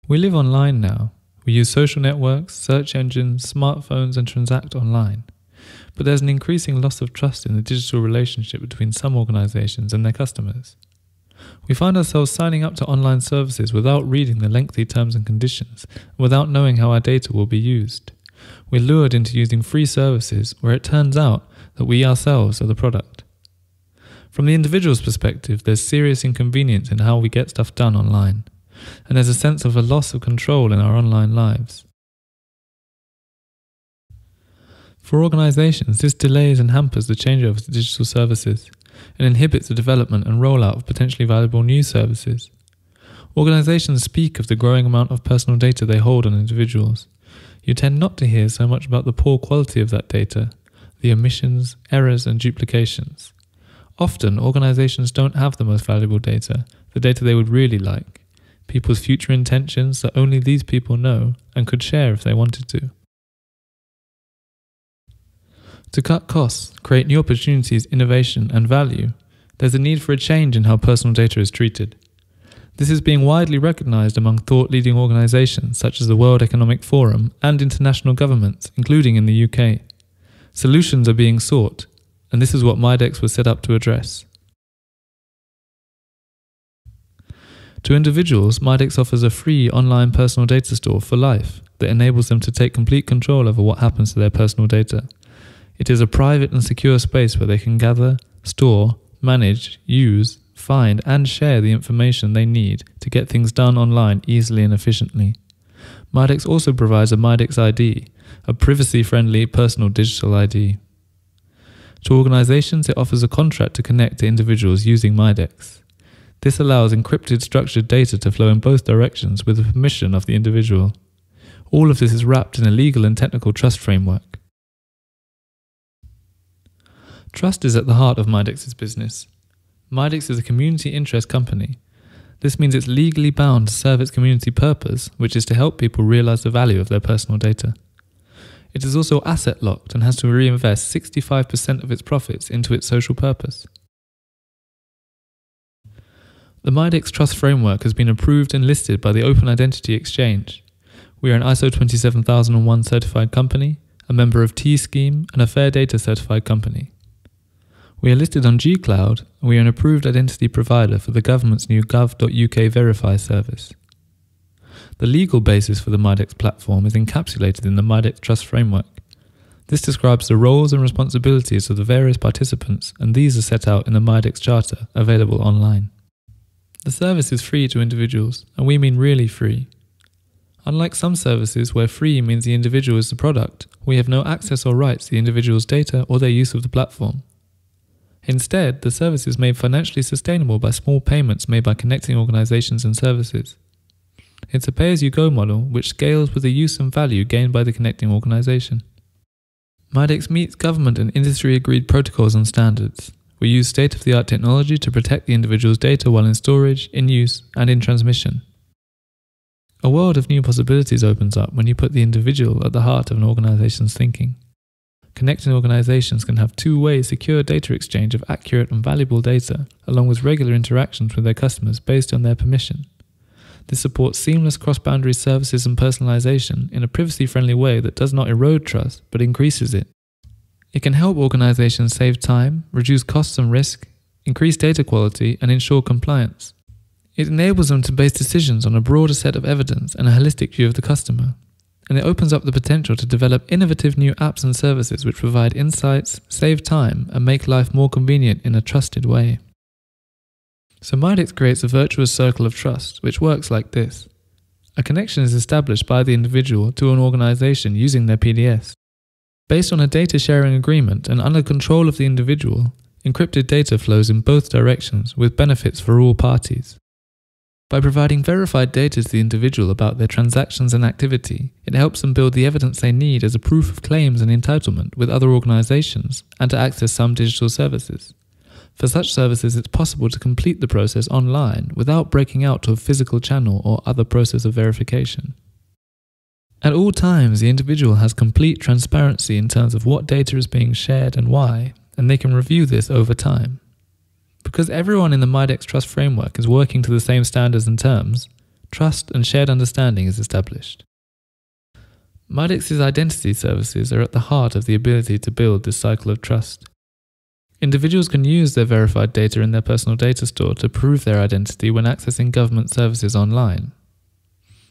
We live online now. We use social networks, search engines, smartphones, and transact online. But there's an increasing loss of trust in the digital relationship between some organizations and their customers. We find ourselves signing up to online services without reading the lengthy terms and conditions, and without knowing how our data will be used. We're lured into using free services where it turns out that we ourselves are the product. From the individual's perspective, there's serious inconvenience in how we get stuff done online, and there's a sense of a loss of control in our online lives. For organizations, this delays and hampers the changeover to digital services, and inhibits the development and rollout of potentially valuable new services. Organizations speak of the growing amount of personal data they hold on individuals. You tend not to hear so much about the poor quality of that data, the omissions, errors, and duplications. Often, organizations don't have the most valuable data, the data they would really like, people's future intentions that only these people know and could share if they wanted to. To cut costs, create new opportunities, innovation, and value, there's a need for a change in how personal data is treated. This is being widely recognized among thought-leading organizations such as the World Economic Forum and international governments, including in the UK. Solutions are being sought, and this is what Mydex was set up to address. To individuals, Mydex offers a free online personal data store for life that enables them to take complete control over what happens to their personal data. It is a private and secure space where they can gather, store, manage, use, find, and share the information they need to get things done online easily and efficiently. Mydex also provides a Mydex ID, a privacy-friendly personal digital ID. To organizations, it offers a contract to connect to individuals using Mydex. This allows encrypted structured data to flow in both directions with the permission of the individual. All of this is wrapped in a legal and technical trust framework. Trust is at the heart of Mydex's business. Mydex is a community interest company. This means it's legally bound to serve its community purpose, which is to help people realize the value of their personal data. It is also asset locked and has to reinvest 65% of its profits into its social purpose. The Mydex Trust Framework has been approved and listed by the Open Identity Exchange. We are an ISO 27001 certified company, a member of T-Scheme, and a Fair Data certified company. We are listed on G-Cloud, and we are an approved identity provider for the government's new gov.uk Verify service. The legal basis for the Mydex platform is encapsulated in the Mydex Trust Framework. This describes the roles and responsibilities of the various participants, and these are set out in the Mydex Charter, available online. The service is free to individuals, and we mean really free. Unlike some services where free means the individual is the product, we have no access or rights to the individual's data or their use of the platform. Instead, the service is made financially sustainable by small payments made by connecting organizations and services. It's a pay-as-you-go model which scales with the use and value gained by the connecting organization. Mydex meets government and industry-agreed protocols and standards. We use state-of-the-art technology to protect the individual's data while in storage, in use, and in transmission. A world of new possibilities opens up when you put the individual at the heart of an organization's thinking. Connecting organizations can have two-way secure data exchange of accurate and valuable data, along with regular interactions with their customers based on their permission. This supports seamless cross-boundary services and personalization in a privacy-friendly way that does not erode trust, but increases it. It can help organizations save time, reduce costs and risk, increase data quality, and ensure compliance. It enables them to base decisions on a broader set of evidence and a holistic view of the customer. And it opens up the potential to develop innovative new apps and services which provide insights, save time, and make life more convenient in a trusted way. So Mydex creates a virtuous circle of trust, which works like this. A connection is established by the individual to an organization using their PDS. Based on a data sharing agreement and under control of the individual, encrypted data flows in both directions with benefits for all parties. By providing verified data to the individual about their transactions and activity, it helps them build the evidence they need as a proof of claims and entitlement with other organizations and to access some digital services. For such services, it's possible to complete the process online without breaking out to a physical channel or other process of verification. At all times, the individual has complete transparency in terms of what data is being shared and why, and they can review this over time. Because everyone in the Mydex Trust Framework is working to the same standards and terms, trust and shared understanding is established. Mydex's identity services are at the heart of the ability to build this cycle of trust. Individuals can use their verified data in their personal data store to prove their identity when accessing government services online.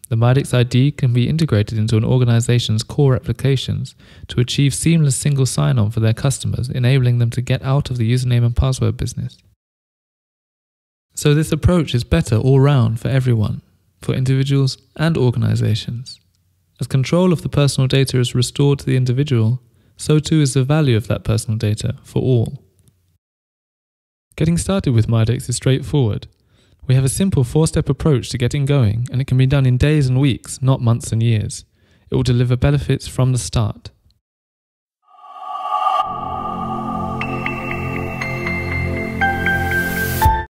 The Mydex ID can be integrated into an organization's core applications to achieve seamless single sign-on for their customers, enabling them to get out of the username and password business. So this approach is better all round for everyone, for individuals and organizations. As control of the personal data is restored to the individual, so too is the value of that personal data for all. Getting started with Mydex is straightforward. We have a simple 4-step approach to getting going, and it can be done in days and weeks, not months and years. It will deliver benefits from the start.